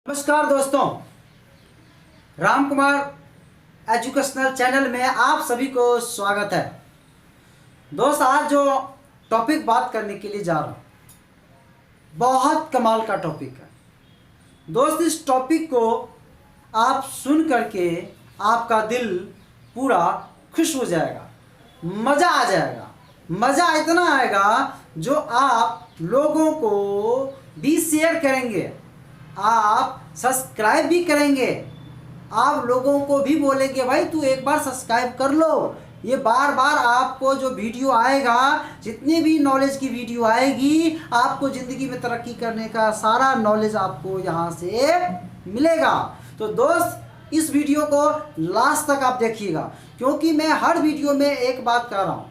नमस्कार दोस्तों, Ram Kumar educational channel में आप सभी को स्वागत है। दोस्त, आज जो टॉपिक बात करने के लिए जा रहा हूँ बहुत कमाल का टॉपिक है। दोस्त, इस टॉपिक को आप सुन करके आपका दिल पूरा खुश हो जाएगा, मज़ा आ जाएगा। मज़ा इतना आएगा जो आप लोगों को भी शेयर करेंगे, आप सब्सक्राइब भी करेंगे, आप लोगों को भी बोलेंगे भाई तू एक बार सब्सक्राइब कर लो। ये बार बार आपको जो वीडियो आएगा, जितनी भी नॉलेज की वीडियो आएगी, आपको ज़िंदगी में तरक्की करने का सारा नॉलेज आपको यहाँ से मिलेगा। तो दोस्त, इस वीडियो को लास्ट तक आप देखिएगा, क्योंकि मैं हर वीडियो में एक बात कर रहा हूँ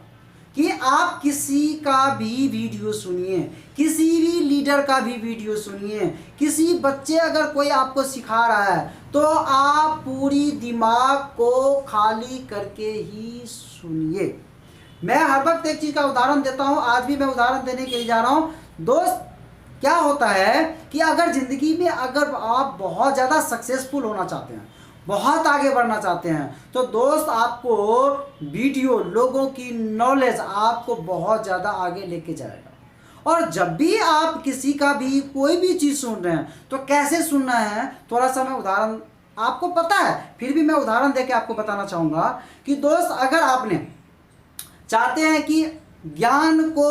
कि आप किसी का भी वीडियो सुनिए, किसी भी लीडर का भी वीडियो सुनिए, किसी बच्चे अगर कोई आपको सिखा रहा है तो आप पूरी दिमाग को खाली करके ही सुनिए। मैं हर वक्त एक चीज़ का उदाहरण देता हूँ, आज भी मैं उदाहरण देने के लिए जा रहा हूँ। दोस्त, क्या होता है कि अगर ज़िंदगी में अगर आप बहुत ज़्यादा सक्सेसफुल होना चाहते हैं, बहुत आगे बढ़ना चाहते हैं, तो दोस्त आपको वीडियो, लोगों की नॉलेज आपको बहुत ज़्यादा आगे लेके जाएगा। और जब भी आप किसी का भी कोई भी चीज़ सुन रहे हैं तो कैसे सुनना है, थोड़ा सा मैं उदाहरण, आपको पता है फिर भी मैं उदाहरण देके आपको बताना चाहूँगा कि दोस्त, अगर आपने चाहते हैं कि ज्ञान को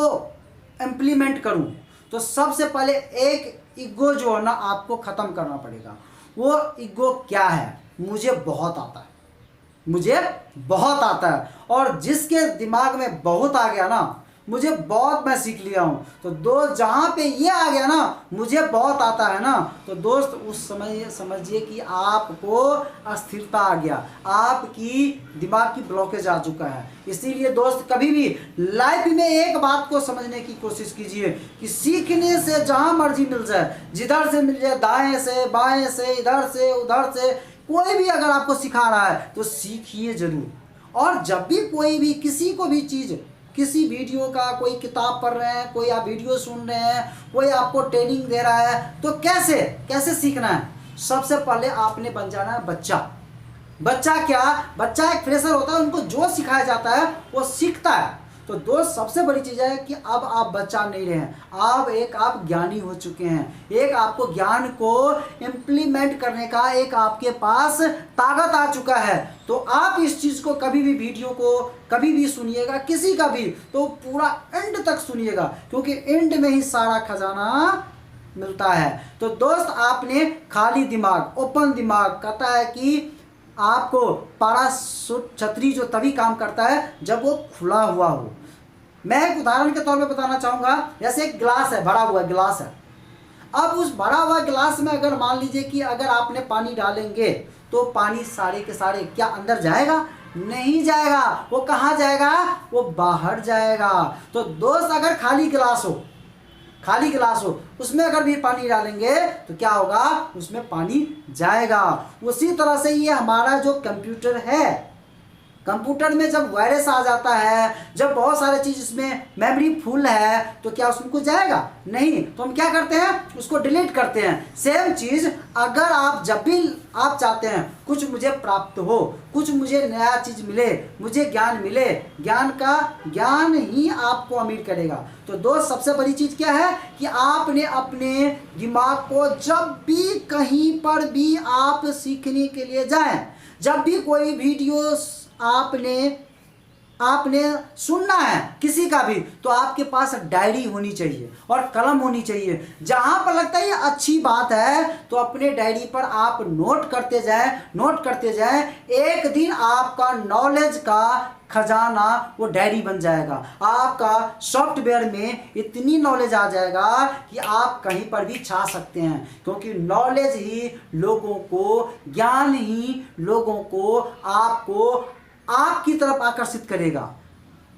इम्प्लीमेंट करूँ तो सबसे पहले एक ईगो जो है ना आपको ख़त्म करना पड़ेगा। वो ईगो क्या है? मुझे बहुत आता है, मुझे बहुत आता है। और जिसके दिमाग में बहुत आ गया ना, मुझे बहुत मैं सीख लिया हूँ, तो दोस्त जहाँ पे ये आ गया ना, मुझे बहुत आता है ना, तो दोस्त उस समय समझिए कि आपको अस्थिरता आ गया, आपकी दिमाग की ब्लॉकेज आ चुका है। इसीलिए दोस्त, कभी भी लाइफ में एक बात को समझने की कोशिश कीजिए कि सीखने से जहाँ मर्जी मिल जाए, जिधर से मिल जाए, दाएं से बाएं से, इधर से उधर से, कोई भी अगर आपको सिखा रहा है तो सीखिए ज़रूर। और जब भी कोई भी किसी को भी चीज़, किसी वीडियो का, कोई किताब पढ़ रहे हैं, कोई आप वीडियो सुन रहे हैं, कोई आपको ट्रेनिंग दे रहा है, तो कैसे कैसे सीखना है? सबसे पहले आपने बन जाना है बच्चा। बच्चा क्या? बच्चा एक फ्रेशर होता है, उनको जो सिखाया जाता है वो सीखता है। तो दोस्त, सबसे बड़ी चीज़ है कि अब आप बच्चा नहीं रहे हैं, आप ज्ञानी हो चुके हैं। एक आपको ज्ञान को इम्प्लीमेंट करने का एक आपके पास ताकत आ चुका है। तो आप इस चीज़ को कभी भी, वीडियो को कभी भी सुनिएगा, किसी का भी, तो पूरा एंड तक सुनिएगा, क्योंकि एंड में ही सारा खजाना मिलता है। तो दोस्त, आपने खाली दिमाग, ओपन दिमाग, कहता है कि आपको पैराशूट छतरी जो तभी काम करता है जब वो खुला हुआ हो। मैं एक उदाहरण के तौर पे बताना चाहूँगा, जैसे एक गिलास है, भरा हुआ गिलास है। अब उस भरा हुआ गिलास में अगर मान लीजिए कि अगर आपने पानी डालेंगे तो पानी सारे के सारे क्या अंदर जाएगा? नहीं जाएगा। वो कहाँ जाएगा? वो बाहर जाएगा। तो दोस्त, अगर खाली गिलास हो, खाली गिलास हो, उसमें अगर भी पानी डालेंगे तो क्या होगा? उसमें पानी जाएगा। उसी तरह से ये हमारा जो कंप्यूटर है, कंप्यूटर में जब वायरस आ जाता है, जब बहुत सारे चीज़ इसमें मेमोरी फुल है, तो क्या उसको जाएगा? नहीं। तो हम क्या करते हैं? उसको डिलीट करते हैं। सेम चीज़ अगर आप जब भी आप चाहते हैं कुछ मुझे प्राप्त हो, कुछ मुझे नया चीज़ मिले, मुझे ज्ञान मिले, ज्ञान ही आपको अमीर करेगा। तो दोस्त, सबसे बड़ी चीज़ क्या है कि आपने अपने दिमाग को जब भी कहीं पर भी आप सीखने के लिए जाएं, जब भी कोई वीडियो आपने सुनना है किसी का भी, तो आपके पास डायरी होनी चाहिए और कलम होनी चाहिए। जहाँ पर लगता है ये अच्छी बात है तो अपने डायरी पर आप नोट करते जाएं। एक दिन आपका नॉलेज का खजाना वो डायरी बन जाएगा। आपका सॉफ्टवेयर में इतनी नॉलेज आ जाएगा कि आप कहीं पर भी छा सकते हैं, क्योंकि नॉलेज ही लोगों को, ज्ञान ही लोगों को, आपको आपकी तरफ आकर्षित करेगा।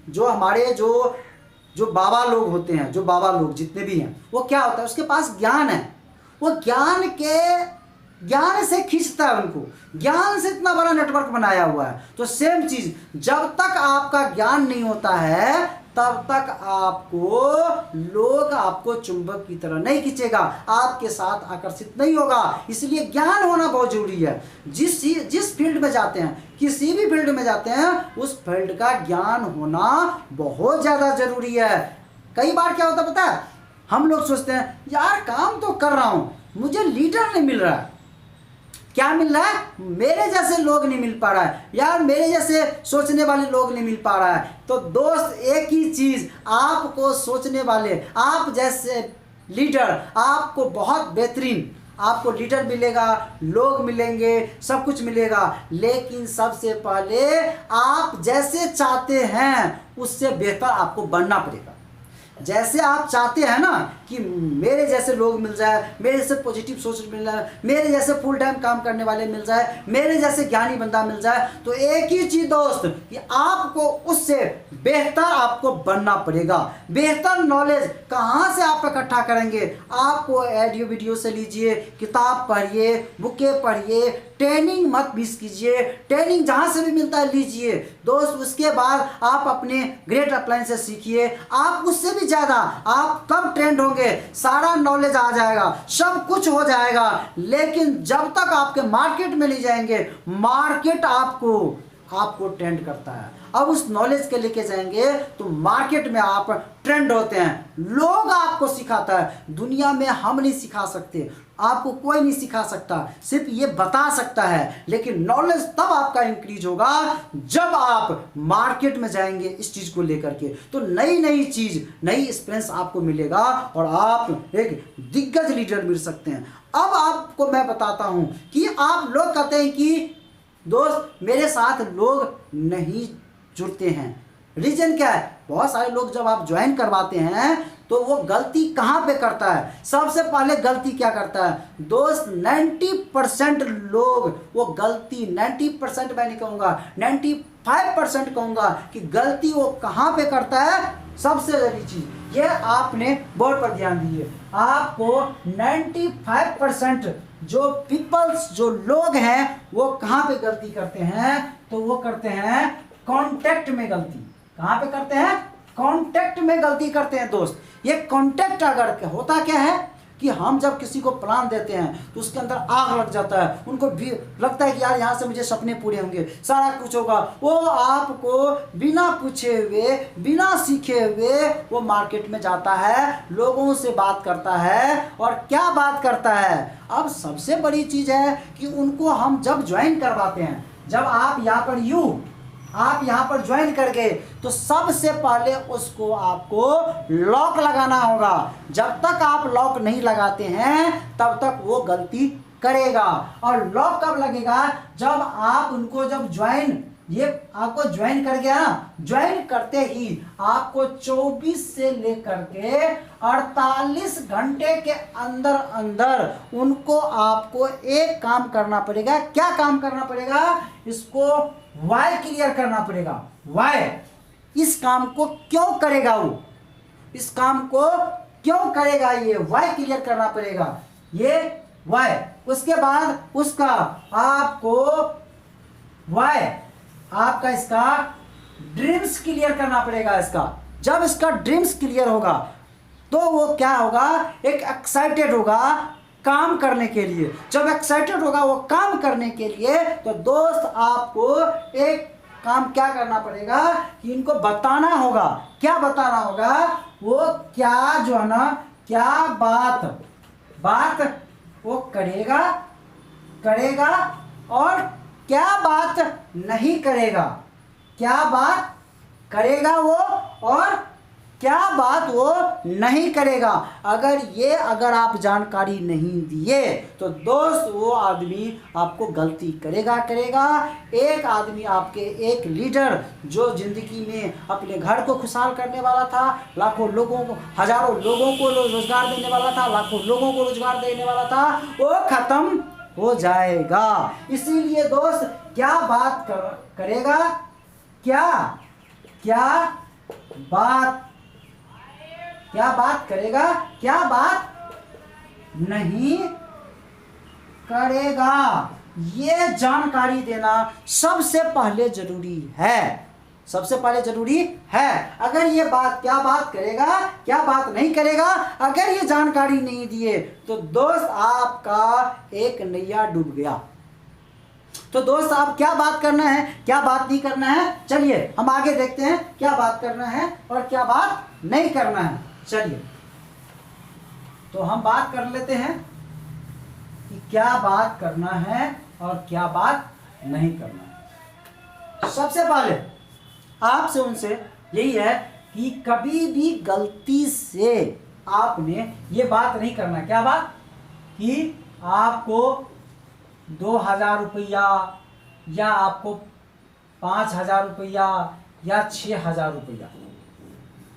जो हमारे जो बाबा लोग होते हैं, जो बाबा लोग जितने भी हैं, वो क्या होता है? उसके पास ज्ञान है, वो ज्ञान से खींचता है उनको, ज्ञान से इतना बड़ा नेटवर्क बनाया हुआ है। तो सेम चीज़, जब तक आपका ज्ञान नहीं होता है तब तक आपको लोग आपको चुंबक की तरह नहीं खींचेगा, आपके साथ आकर्षित नहीं होगा। इसलिए ज्ञान होना बहुत जरूरी है। जिस फील्ड में जाते हैं, किसी भी फील्ड में जाते हैं, उस फील्ड का ज्ञान होना बहुत ज़्यादा जरूरी है। कई बार क्या होता पता है, हम लोग सोचते हैं यार काम तो कर रहा हूँ, मुझे लीडर नहीं मिल रहा है। क्या मिल रहा है? मेरे जैसे लोग नहीं मिल पा रहा है यार, मेरे जैसे सोचने वाले लोग नहीं मिल पा रहा है। तो दोस्त एक ही चीज़, आपको सोचने वाले, आप जैसे लीडर, आपको बहुत बेहतरीन आपको लीडर मिलेगा, लोग मिलेंगे, सब कुछ मिलेगा। लेकिन सबसे पहले आप जैसे चाहते हैं उससे बेहतर आपको बनना पड़ेगा। जैसे आप चाहते हैं ना कि मेरे जैसे लोग मिल जाए, मेरे जैसे पॉजिटिव सोच मिल जाए, मेरे जैसे फुल टाइम काम करने वाले मिल जाए, मेरे जैसे ज्ञानी बंदा मिल जाए, तो एक ही चीज़ दोस्त कि आपको उससे बेहतर आपको बनना पड़ेगा। बेहतर नॉलेज कहाँ से आप इकट्ठा करेंगे? आपको ऑडियो वीडियो से लीजिए, किताब पढ़िए, बुकें पढ़िए, ट्रेनिंग मत मिस कीजिए, ट्रेनिंग जहाँ से भी मिलता है लीजिए दोस्त। उसके बाद आप अपने ग्रेट अपलाइन से सीखिए। आप उससे भी ज़्यादा आप कब ट्रेंड होंगे, सारा नॉलेज आ जाएगा, सब कुछ हो जाएगा। लेकिन जब तक आपके मार्केट में नहीं जाएंगे, मार्केट आपको ट्रेंड करता है। अब उस नॉलेज के लेके जाएंगे तो मार्केट में आप ट्रेंड होते हैं, लोग आपको सिखाता है। दुनिया में हम नहीं सिखा सकते, आपको कोई नहीं सिखा सकता, सिर्फ ये बता सकता है। लेकिन नॉलेज तब आपका इंक्रीज होगा जब आप मार्केट में जाएंगे इस चीज़ को लेकर के, तो नई नई चीज़, नई एक्सपीरियंस आपको मिलेगा और आप एक दिग्गज लीडर मिल सकते हैं। अब आपको मैं बताता हूं कि आप लोग कहते हैं कि दोस्त मेरे साथ लोग नहीं जुड़ते हैं, रीजन क्या है? बहुत सारे लोग जब आप ज्वाइन करवाते हैं तो वो गलती कहाँ पे करता है? सबसे पहले गलती क्या करता है दोस्त? 90% लोग वो गलती, 90% मैं नहीं कहूँगा, 95% कहूँगा कि गलती वो कहाँ पे करता है? सबसे बड़ी चीज़ ये आपने बोर्ड पर ध्यान दीजिए, आपको 95% जो पीपल्स, जो लोग हैं, वो कहाँ पे गलती करते हैं? तो वो करते हैं कॉन्टेक्ट में गलती। कहाँ पे करते हैं? कॉन्टेक्ट में गलती करते हैं दोस्त। ये कॉन्टेक्ट अगर होता क्या है कि हम जब किसी को प्लान देते हैं तो उसके अंदर आग लग जाता है, उनको भी लगता है कि यार यहाँ से मुझे सपने पूरे होंगे, सारा कुछ होगा। वो आपको बिना पूछे हुए, बिना सीखे हुए वो मार्केट में जाता है, लोगों से बात करता है। और क्या बात करता है? अब सबसे बड़ी चीज़ है कि उनको हम जब ज्वाइन करवाते हैं, जब आप यहाँ पर ज्वाइन कर गए तो सबसे पहले उसको आपको लॉक लगाना होगा। जब तक आप लॉक नहीं लगाते हैं तब तक वो गलती करेगा। और लॉक कब लगेगा? जब आप उनको ये आपको ज्वाइन कर गया ना, ज्वाइन करते ही आपको 24 से लेकर के 48 घंटे के अंदर अंदर उनको आपको एक काम करना पड़ेगा। क्या काम करना पड़ेगा? इसको वाई क्लियर करना पड़ेगा। वाई, इस काम को क्यों करेगा वो, इस काम को क्यों करेगा, ये वाई क्लियर करना पड़ेगा, ये वाई। उसके बाद उसका आपको वाई, आपका इसका ड्रीम्स क्लियर करना पड़ेगा। इसका जब इसका ड्रीम्स क्लियर होगा तो वो क्या होगा? एक एक्साइटेड होगा काम करने के लिए। जब एक्साइटेड होगा वो काम करने के लिए, तो दोस्त आपको एक काम क्या करना पड़ेगा कि इनको बताना होगा। क्या बताना होगा? वो क्या जो है ना, क्या बात वो करेगा और क्या बात नहीं करेगा। क्या बात करेगा वो और क्या बात वो नहीं करेगा। अगर आप जानकारी नहीं दिए तो दोस्त वो आदमी आपको गलती करेगा। एक आदमी, आपके एक लीडर जो जिंदगी में अपने घर को खुशहाल करने वाला था, लाखों लोगों को, हजारों लोगों को रोजगार देने वाला था, लाखों लोगों को रोजगार देने वाला था, वो खत्म हो जाएगा। इसीलिए दोस्त क्या बात करेगा, क्या बात करेगा, क्या बात नहीं करेगा, ये जानकारी देना सबसे पहले जरूरी है। सबसे पहले जरूरी है। अगर ये बात क्या बात करेगा, क्या बात नहीं करेगा, अगर ये जानकारी नहीं दिए तो दोस्त आपका एक नैया डूब गया। तो दोस्त आप क्या बात करना है, क्या बात नहीं करना है, चलिए हम आगे देखते हैं क्या बात करना है और क्या बात नहीं करना है। चलिए तो हम बात कर लेते हैं कि क्या बात करना है और क्या बात नहीं करना है। सबसे पहले आपसे उनसे यही है कि कभी भी गलती से आपने ये बात नहीं करना। क्या बात? कि आपको 2000 रुपया या आपको 5000 रुपया या 6000 रुपया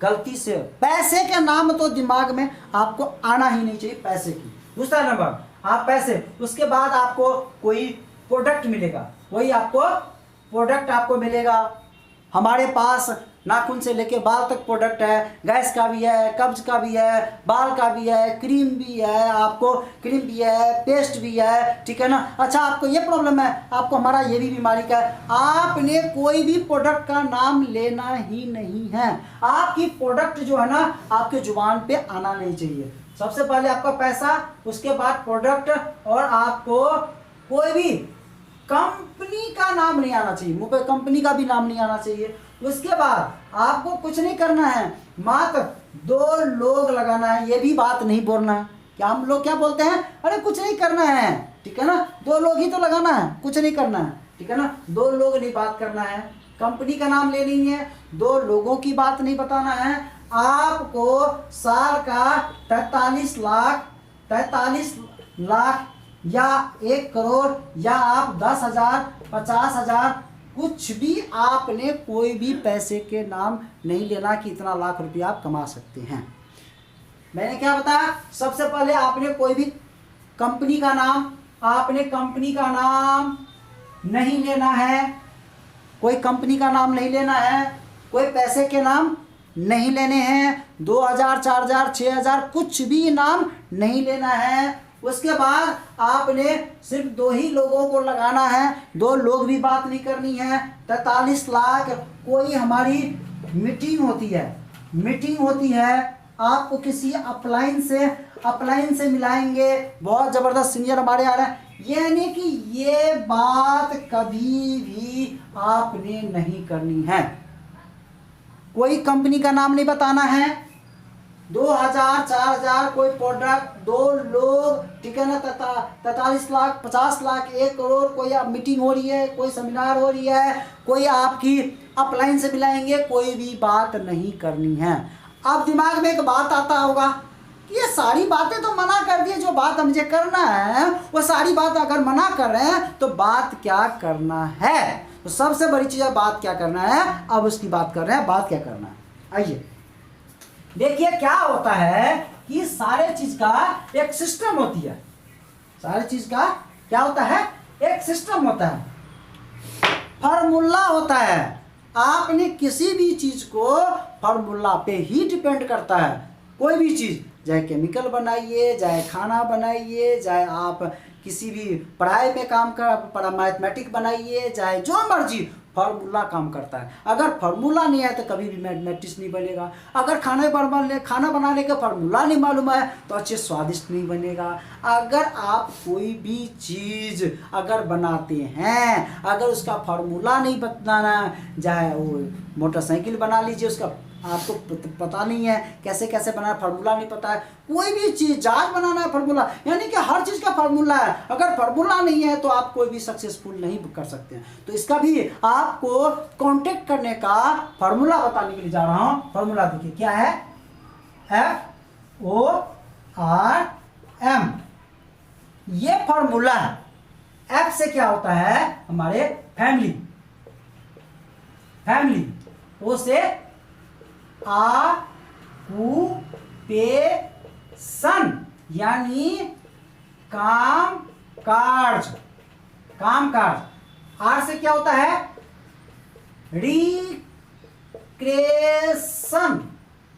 गलती से, पैसे के नाम तो दिमाग में आपको आना ही नहीं चाहिए, पैसे की। दूसरा नंबर, आप पैसे, उसके बाद आपको कोई प्रोडक्ट मिलेगा, वही आपको प्रोडक्ट आपको मिलेगा। हमारे पास नाखून से लेके बाल तक प्रोडक्ट है, गैस का भी है, कब्ज का भी है, बाल का भी है, क्रीम भी है, आपको क्रीम भी है, पेस्ट भी है, ठीक है ना। अच्छा आपको ये प्रॉब्लम है, आपको हमारा ये भी बीमारी का है, आपने कोई भी प्रोडक्ट का नाम लेना ही नहीं है। आपकी प्रोडक्ट जो है ना आपके जुबान पे आना नहीं चाहिए। सबसे पहले आपका पैसा, उसके बाद प्रोडक्ट, और आपको कोई भी कंपनी का नाम नहीं आना चाहिए, मुझे कंपनी का भी नाम नहीं आना चाहिए। उसके बाद आपको कुछ नहीं करना है, मात्र 2 लोग लगाना है, ये भी बात नहीं बोलना है। क्या हम लोग क्या बोलते हैं, अरे कुछ नहीं करना है, ठीक है ना, 2 लोग ही तो लगाना है, कुछ नहीं करना है, ठीक है ना। 2 लोग नहीं बात करना है, कंपनी का नाम ले नहीं है, 2 लोगों की बात नहीं बताना है। आपको साल का 43 लाख या 1 करोड़ या आप 10,000 50,000 कुछ भी, आपने कोई भी पैसे के नाम नहीं लेना कि इतना लाख रुपया आप कमा सकते हैं। मैंने क्या बताया, सबसे पहले आपने कोई भी कंपनी का नाम, आपने कंपनी का नाम नहीं लेना है, कोई कंपनी का नाम नहीं लेना है, कोई पैसे के नाम नहीं लेने हैं, 2000 4000 6000 कुछ भी नाम नहीं लेना है। उसके बाद आपने सिर्फ 2 ही लोगों को लगाना है, 2 लोग भी बात नहीं करनी है। 43 लाख, कोई हमारी मीटिंग होती है, आपको किसी अपलाइन से मिलाएंगे, बहुत ज़बरदस्त सीनियर हमारे आ रहे हैं, यानी कि ये बात कभी भी आपने नहीं करनी है। कोई कंपनी का नाम नहीं बताना है, 2000 4000 कोई प्रोडक्ट, 2 लोग, ठीक है ना, 43 लाख 50 लाख 1 करोड़, कोई आप मीटिंग हो रही है, कोई सेमिनार हो रही है, कोई आपकी अपलाइन से मिलाएंगे, कोई भी बात नहीं करनी है। अब दिमाग में एक बात आता होगा कि ये सारी बातें तो मना कर दिए, जो बात मुझे करना है वो सारी बात अगर मना कर रहे हैं तो बात क्या करना है। तो सबसे बड़ी चीज़ है बात क्या करना है, अब उसकी बात कर रहे हैं, बात क्या करना है। आइए देखिए क्या होता है कि सारे चीज का एक सिस्टम होती है, सारे चीज का क्या होता है, एक सिस्टम होता है, फॉर्मूला होता है। आपने किसी भी चीज को फॉर्मूला पे ही डिपेंड करता है। कोई भी चीज, चाहे केमिकल बनाइए, चाहे खाना बनाइए, चाहे आप किसी भी पढ़ाई में काम कर मैथमेटिक्स बनाइए, चाहे जो मर्जी, फार्मूला काम करता है। अगर फार्मूला नहीं है तो कभी भी मैथमेटिक्स नहीं बनेगा। अगर खाना बनाने का फार्मूला नहीं मालूम है तो अच्छे स्वादिष्ट नहीं बनेगा। अगर आप कोई भी चीज़ अगर बनाते हैं, अगर उसका फार्मूला नहीं बताना, चाहे वो मोटरसाइकिल बना लीजिए, उसका आपको पता नहीं है कैसे कैसे बनाना, फार्मूला नहीं पता है। कोई भी चीज़ जहाज बनाना है फार्मूला, यानी कि हर चीज़ का फार्मूला है। अगर फार्मूला नहीं है तो आप कोई भी सक्सेसफुल नहीं कर सकते हैं। तो इसका भी आपको कांटेक्ट करने का फार्मूला बताने के लिए जा रहा हूँ। फार्मूला देखिए क्या है, FORM, ये फार्मूला है। F से क्या होता है, हमारे फैमिली, O से ऑक्यूपेशन, यानी काम काज। R से क्या होता है,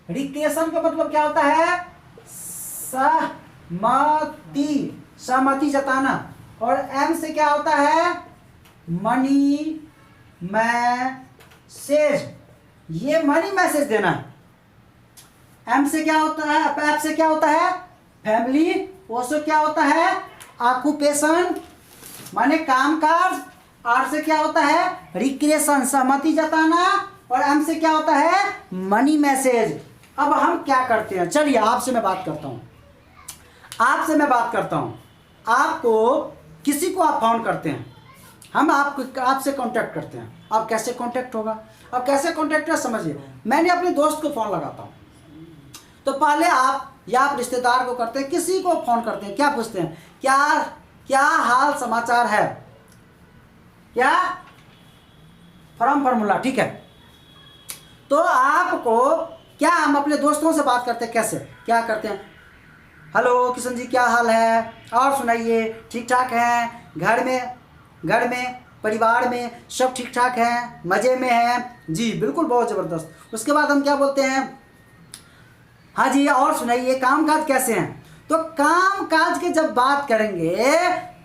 रिक्रिएशन का मतलब क्या होता है, सहमति जताना। और M से क्या होता है, मनी सेज, ये मनी मैसेज देना है। एम से क्या होता है, एफ से क्या होता है, फैमिली। ओ से क्या होता है, ऑक्यूपेशन माने कामकाज। आर से क्या होता है, रिक्रिएशन सहमति जताना। और एम से क्या होता है, मनी मैसेज। अब हम क्या करते हैं, चलिए आपसे मैं बात करता हूँ, आपसे मैं बात करता हूँ। आपको किसी को आप फोन करते हैं, हम आपको आपसे कांटेक्ट करते हैं। अब कैसे कांटेक्ट होगा, अब कैसे कांटेक्ट है समझिए। मैंने अपने दोस्त को फ़ोन लगाता हूँ, तो पहले आप या आप रिश्तेदार को करते हैं, किसी को फ़ोन करते हैं, क्या पूछते हैं, क्या क्या हाल समाचार है, क्या फॉर्मूला, ठीक है। तो आपको क्या, हम अपने दोस्तों से बात करते हैं, कैसे क्या करते हैं, हेलो किशन जी क्या हाल है, और सुनाइए ठीक ठाक हैं, घर में परिवार में सब ठीक ठाक हैं, मज़े में हैं जी, बिल्कुल बहुत ज़बरदस्त। उसके बाद हम क्या बोलते हैं, हाँ जी और सुनाइए काम काज कैसे हैं। तो काम काज के जब बात करेंगे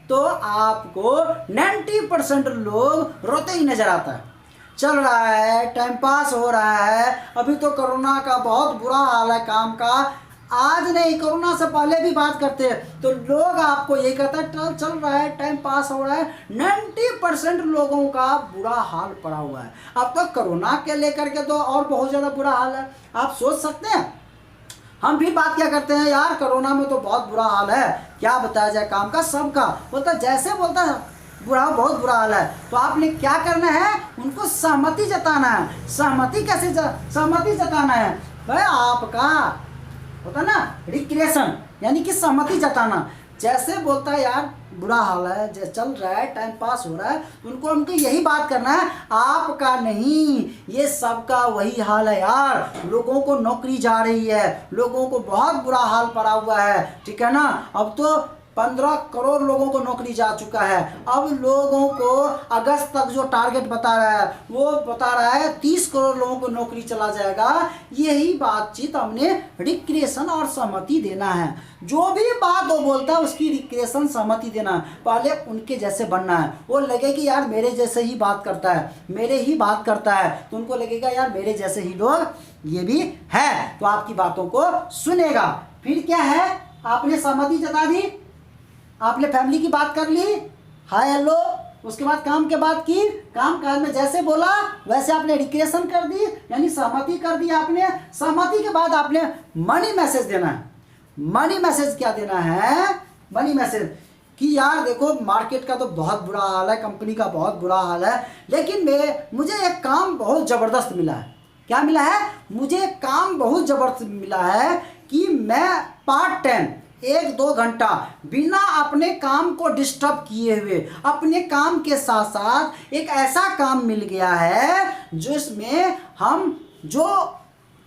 तो आपको 90% लोग रोते ही नज़र आता है। चल रहा है, टाइम पास हो रहा है, अभी तो कोरोना का बहुत बुरा हाल है काम का। आज नहीं, कोरोना से पहले भी बात करते हैं तो लोग आपको यही कहते हैं चल रहा है, टाइम पास हो रहा है। 90% लोगों का बुरा हाल पड़ा हुआ है। अब तो कोरोना के लेकर के तो और बहुत ज़्यादा बुरा हाल है, आप सोच सकते हैं। हम भी बात क्या करते हैं, यार कोरोना में तो बहुत बुरा हाल है, क्या बताया जाए काम का, सबका बोलता जैसे बोलता है बुरा बहुत बुरा हाल है। तो आपने क्या करना है, उनको सहमति जताना है। सहमति कैसे सहमति जताना है भाई, आपका होता ना रिक्रिएशन, यानी कि सहमति जताना। जैसे बोलता है यार बुरा हाल है, जैसे चल रहा है, टाइम पास हो रहा है, उनको यही बात करना है, आपका नहीं, ये सबका वही हाल है यार। लोगों को नौकरी जा रही है, लोगों को बहुत बुरा हाल पड़ा हुआ है, ठीक है ना। अब तो 15 करोड़ लोगों को नौकरी जा चुका है। अब लोगों को अगस्त तक जो टारगेट बता रहा है वो बता रहा है 30 करोड़ लोगों को नौकरी चला जाएगा। यही बातचीत हमने रिक्रिएशन और सहमति देना है। जो भी बात वो बोलता है उसकी रिक्रिएशन सहमति देना है। पहले उनके जैसे बनना है, वो लगे कि यार मेरे जैसे ही बात करता है, मेरे ही बात करता है, तो उनको लगेगा यार मेरे जैसे ही लोग ये भी है, तो आपकी बातों को सुनेगा। फिर क्या है, आपने सहमति जता दी, आपने फैमिली की बात कर ली, हाय हेलो, उसके बाद काम के बात की, काम काज में जैसे बोला वैसे आपने रिक्रिएशन कर दी, यानी सहमति कर दी आपने। सहमति के बाद आपने मनी मैसेज देना है। मनी मैसेज क्या देना है, मनी मैसेज कि यार देखो मार्केट का तो बहुत बुरा हाल है, कंपनी का बहुत बुरा हाल है, लेकिन मुझे एक काम बहुत ज़बरदस्त मिला है। क्या मिला है, मुझे एक काम बहुत ज़बरदस्त मिला है कि मैं पार्ट टाइम 1-2 घंटा बिना अपने काम को डिस्टर्ब किए हुए अपने काम के साथ साथ एक ऐसा काम मिल गया है जिसमें हम जो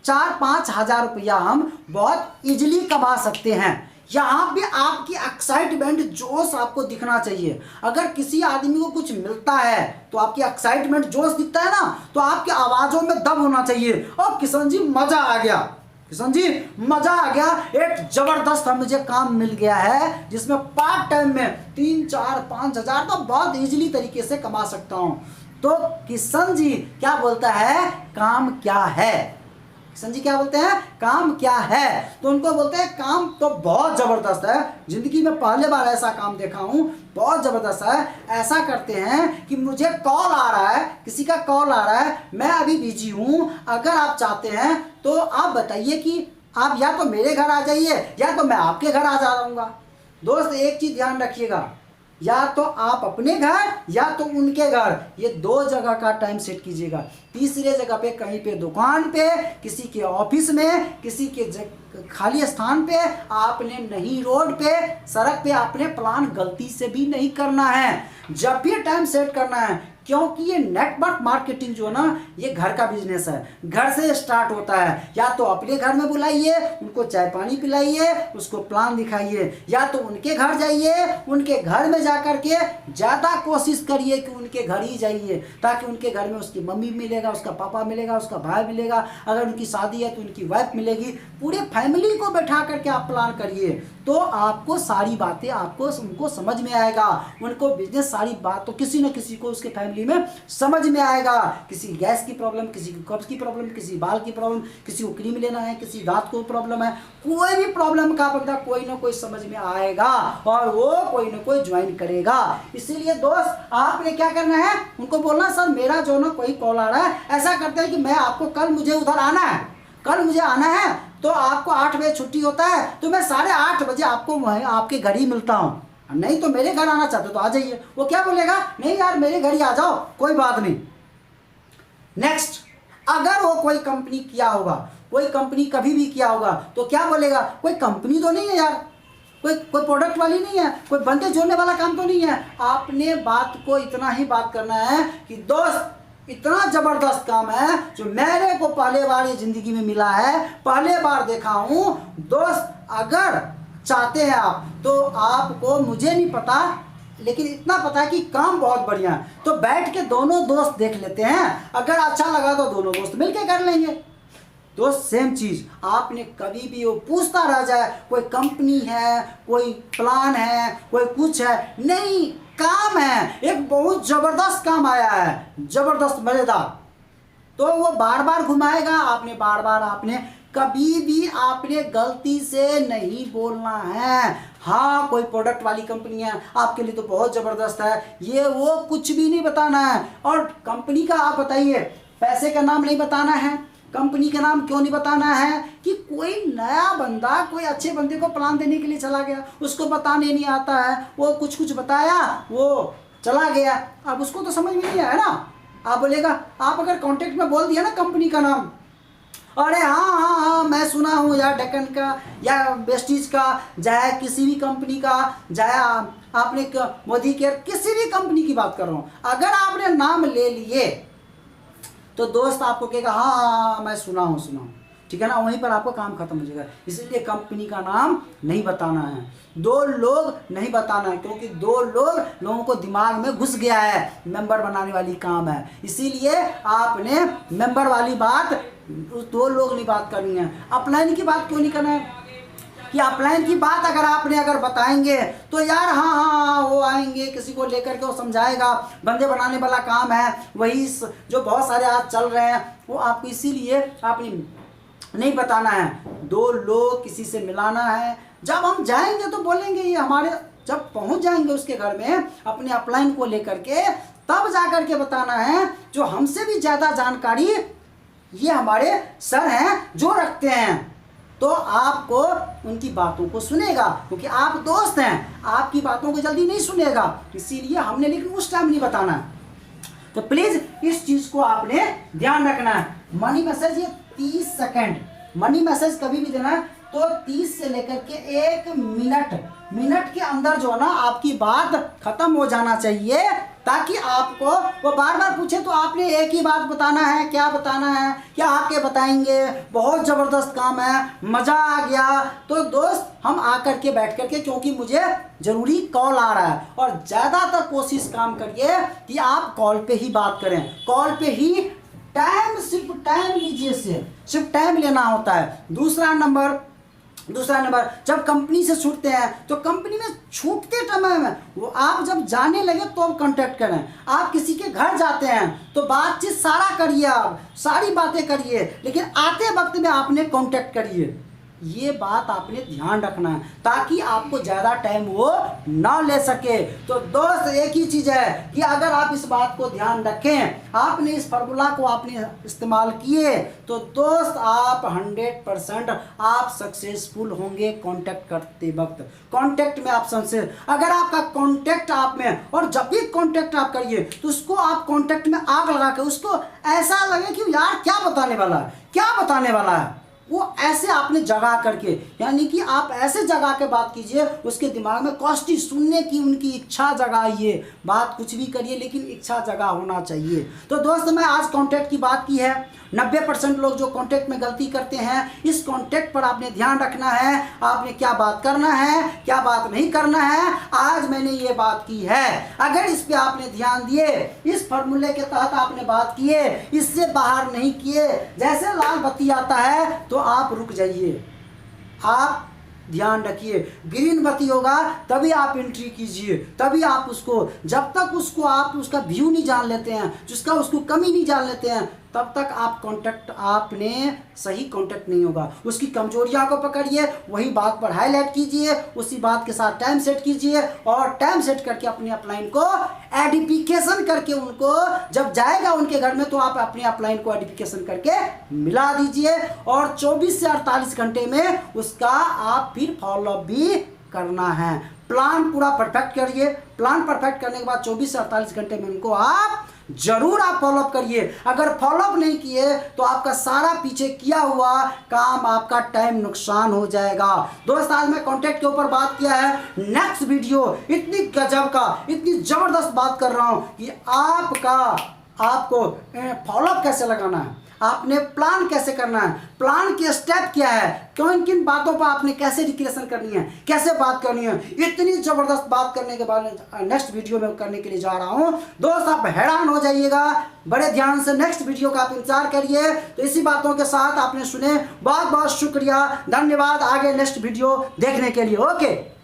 4-5 हज़ार रुपया हम बहुत इजीली कमा सकते हैं। यहाँ भी आपकी एक्साइटमेंट जोश आपको दिखना चाहिए। अगर किसी आदमी को कुछ मिलता है तो आपकी एक्साइटमेंट जोश दिखता है ना, तो आपकी आवाज़ों में दम होना चाहिए। और किशन जी मज़ा आ गया, किशन जी मज़ा आ गया, एक ज़बरदस्त मुझे काम मिल गया है जिसमें पार्ट टाइम में 3-4-5 हज़ार तो बहुत इजीली तरीके से कमा सकता हूँ। तो किशन जी क्या बोलता है, काम क्या है, किशन जी क्या बोलते हैं, काम क्या है। तो उनको बोलते हैं काम तो बहुत ज़बरदस्त है, ज़िंदगी में पहले बार ऐसा काम देखा हूँ, बहुत ज़बरदस्त है। ऐसा करते हैं कि मुझे कॉल आ रहा है, किसी का कॉल आ रहा है, मैं अभी बिजी हूँ, अगर आप चाहते हैं तो आप बताइए कि आप या तो मेरे घर आ जाइए या तो मैं आपके घर आ जाऊँगा। दोस्त एक चीज़ ध्यान रखिएगा, या तो आप अपने घर या तो उनके घर, ये 2 जगह का टाइम सेट कीजिएगा। तीसरे जगह पे कहीं पे दुकान पे, किसी के ऑफिस में, किसी के खाली स्थान पे आपने नहीं, रोड पे, सड़क पे आपने प्लान गलती से भी नहीं करना है। जब भी टाइम सेट करना है, क्योंकि ये नेटवर्क मार्केटिंग जो है ना, ये घर का बिजनेस है, घर से स्टार्ट होता है। या तो अपने घर में बुलाइए, उनको चाय पानी पिलाइए, उसको प्लान दिखाइए, या तो उनके घर जाइए, उनके घर में जा कर के ज़्यादा कोशिश करिए कि उनके घर ही जाइए, ताकि उनके घर में उसकी मम्मी मिलेगा, उसका पापा मिलेगा, उसका भाई मिलेगा, अगर उनकी शादी है तो उनकी वाइफ मिलेगी। पूरे फैमिली को बैठा करके आप प्लान करिए, तो आपको सारी बातें आपको उनको समझ में आएगा, उनको बिजनेस सारी बात तो किसी न किसी को उसके फैमिली में समझ में आएगा। किसी गैस की प्रॉब्लम, किसी की कब्ज की प्रॉब्लम, किसी बाल की प्रॉब्लम, किसी को क्रीम लेना है, किसी दांत को प्रॉब्लम है, कोई भी प्रॉब्लम का बंदा कोई ना कोई समझ में आएगा और वो कोई ना कोई ज्वाइन करेगा। इसीलिए दोस्त आपने क्या करना है, उनको बोलना सर मेरा जो ना कोई कॉल आ रहा है, ऐसा करते हैं कि मैं आपको कल मुझे उधर आना है, कल मुझे आना है, तो आपको 8 बजे छुट्टी होता है, तो मैं 8:30 बजे आपको वहीं आपके घर ही मिलता हूँ, नहीं तो मेरे घर आना चाहते हो तो आ जाइए। वो क्या बोलेगा, नहीं यार मेरे घर ही आ जाओ, कोई बात नहीं। नेक्स्ट, अगर वो कोई कंपनी किया होगा, कोई कंपनी कभी भी किया होगा, तो क्या बोलेगा, कोई कंपनी तो नहीं है यार, कोई प्रोडक्ट वाली नहीं है, कोई बंदे जोड़ने वाला काम तो नहीं है। आपने बात को इतना ही बात करना है कि दोस्त इतना जबरदस्त काम है जो मेरे को पहले बार ये जिंदगी में मिला है, पहले बार देखा हूं। दोस्त अगर चाहते हैं आप, तो आपको मुझे नहीं पता लेकिन इतना पता है कि काम बहुत बढ़िया है, तो बैठ के दोनों दोस्त देख लेते हैं, अगर अच्छा लगा तो दोनों दोस्त मिलके कर लेंगे। दोस्त सेम चीज, आपने कभी भी वो पूछता रह जाए कोई कंपनी है, कोई प्लान है, कोई कुछ है, नहीं काम है, एक बहुत जबरदस्त काम आया है, जबरदस्त मजेदार, तो वो बार बार घुमाएगा। आपने बार बार आपने कभी भी आपने गलती से नहीं बोलना है। हाँ कोई प्रोडक्ट वाली कंपनी है आपके लिए तो बहुत ज़बरदस्त है, ये वो कुछ भी नहीं बताना है। और कंपनी का आप बताइए, पैसे का नाम नहीं बताना है, कंपनी का नाम क्यों नहीं बताना है कि कोई नया बंदा कोई अच्छे बंदे को प्लान देने के लिए चला गया, उसको बताने नहीं आता है, वो कुछ कुछ बताया वो चला गया, अब उसको तो समझ में नहीं आया ना। आप बोलेगा, आप अगर कॉन्टेक्ट में बोल दिया ना कंपनी का नाम, अरे हाँ हाँ हाँ मैं सुना हूँ यार, डेक्कन का या वेस्टीज का, चाहे किसी भी कंपनी का, चाहे आपने मोदी केयर किसी भी कंपनी की बात कर रहा हूँ, अगर आपने नाम ले लिए तो दोस्त आपको कहेगा हाँ हाँ मैं सुना हूँ, ठीक है ना, वहीं पर आपका काम खत्म हो जाएगा। इसलिए कंपनी का नाम नहीं बताना है, 2 लोग नहीं बताना है, क्योंकि 2 लोगों को दिमाग में घुस गया है, मेंबर बनाने वाली काम है। इसीलिए आपने मेंबर वाली बात 2 लोग नहीं बात करनी है। अपलाइन की बात क्यों नहीं करना है कि अपलाइन की बात अगर बताएंगे तो यार हाँ हाँ हाँ वो आएंगे, किसी को लेकर के वो समझाएगा, बंदे बनाने वाला काम है, वही जो बहुत सारे आज चल रहे हैं वो आपको, इसीलिए आपने नहीं बताना है। 2 लोग किसी से मिलाना है, जब हम जाएंगे तो बोलेंगे ये हमारे, जब पहुंच जाएंगे उसके घर में अपने अपलाइन को लेकर के, तब जाकर के बताना है। जो हमसे भी ज़्यादा जानकारी ये हमारे सर हैं जो रखते हैं, तो आपको उनकी बातों को सुनेगा, क्योंकि आप दोस्त हैं, आपकी बातों को जल्दी नहीं सुनेगा, इसीलिए हमने लेकिन उस टाइम नहीं बताना है। तो प्लीज़ इस चीज़ को आपने ध्यान रखना है। मनी मैसेज ये 30 सेकंड, मनी मैसेज कभी भी देना है तो 30 से लेकर के 1 मिनट के अंदर जो है ना आपकी बात खत्म हो जाना चाहिए, ताकि आपको वो बार बार पूछे तो आपने एक ही बात बताना है। क्या बताना है, क्या आके बताएंगे, बहुत ज़बरदस्त काम है, मज़ा आ गया। तो दोस्त हम आकर के बैठ कर के, क्योंकि मुझे ज़रूरी कॉल आ रहा है, और ज़्यादातर कोशिश काम करिए कि आप कॉल पे ही बात करें, कॉल पे ही टाइम, सिर्फ टाइम लीजिए, सिर्फ टाइम लेना होता है। दूसरा नंबर जब कंपनी से छूटते हैं तो कंपनी में छूटते समय में वो आप जब जाने लगे तो आप कांटेक्ट करें। आप किसी के घर जाते हैं तो बातचीत सारा करिए, आप सारी बातें करिए, लेकिन आते वक्त में आपने कांटेक्ट करिए। ये बात आपने ध्यान रखना है, ताकि आपको ज़्यादा टाइम वो ना ले सके। तो दोस्त एक ही चीज़ है कि अगर आप इस बात को ध्यान रखें, आपने इस फार्मूला को आपने इस्तेमाल किए, तो दोस्त आप 100% आप सक्सेसफुल होंगे कांटेक्ट करते वक्त। कांटेक्ट में आप सक्सेस, अगर आपका कांटेक्ट आप में, और जब भी कांटेक्ट आप करिए तो उसको आप कांटेक्ट में आग लगा के, उसको ऐसा लगे कि यार क्या बताने वाला है, वो ऐसे आपने जगा करके, यानी कि आप ऐसे जगा के बात कीजिए, उसके दिमाग में कॉस्टी सुनने की उनकी इच्छा जगाइए। बात कुछ भी करिए लेकिन इच्छा जगा होना चाहिए। तो दोस्त मैं आज कांटेक्ट की बात की है। 90% लोग जो कांटेक्ट में गलती करते हैं, इस कांटेक्ट पर आपने ध्यान रखना है, आपने क्या बात करना है, क्या बात नहीं करना है। आज मैंने ये बात की है, अगर इस पे आपने ध्यान दिए, इस फार्मूले के तहत आपने बात किए, इससे बाहर नहीं किए, जैसे लाल बत्ती आता है तो आप रुक जाइए, आप ध्यान रखिए। ग्रीन बत्ती होगा तभी आप एंट्री कीजिए, तभी आप उसको, जब तक उसको आप उसका व्यू नहीं जान लेते हैं, जिसका उसको कमी नहीं जान लेते हैं, तब तक आप कांटेक्ट आपने सही कांटेक्ट नहीं होगा। उसकी कमजोरियां को पकड़िए, वही बात पर हाईलाइट कीजिए, उसी बात के साथ टाइम सेट कीजिए और टाइम सेट करके अपने अपलाइन को एडिफिकेशन करके उनको जब जाएगा उनके घर में तो आप अपने अपलाइन को एडिफिकेशन करके मिला दीजिए और 24 से 48 घंटे में उसका आप फिर फॉलोअप भी करना है। प्लान पूरा परफेक्ट करिए। प्लान परफेक्ट करने के बाद 24 से 48 घंटे में उनको आप जरूर आप फॉलोअप करिए। अगर फॉलोअप नहीं किए तो आपका सारा पीछे किया हुआ काम, आपका टाइम नुकसान हो जाएगा। दोस्त आज मैं कॉन्टैक्ट के ऊपर बात किया है। नेक्स्ट वीडियो इतनी गजब का, इतनी जबरदस्त बात कर रहा हूं कि आपको फॉलोअप कैसे लगाना है, आपने प्लान कैसे करना है, प्लान के स्टेप क्या है, किन किन बातों पर आपने कैसे डिक्लेरेशन करनी है, कैसे बात करनी है, इतनी जबरदस्त बात करने के बाद नेक्स्ट वीडियो में करने के लिए जा रहा हूं। दोस्त आप हैरान हो जाइएगा, बड़े ध्यान से नेक्स्ट वीडियो का आप इंतजार करिए। तो इसी बातों के साथ आपने सुने, बहुत बहुत शुक्रिया, धन्यवाद। आगे नेक्स्ट वीडियो देखने के लिए। ओके।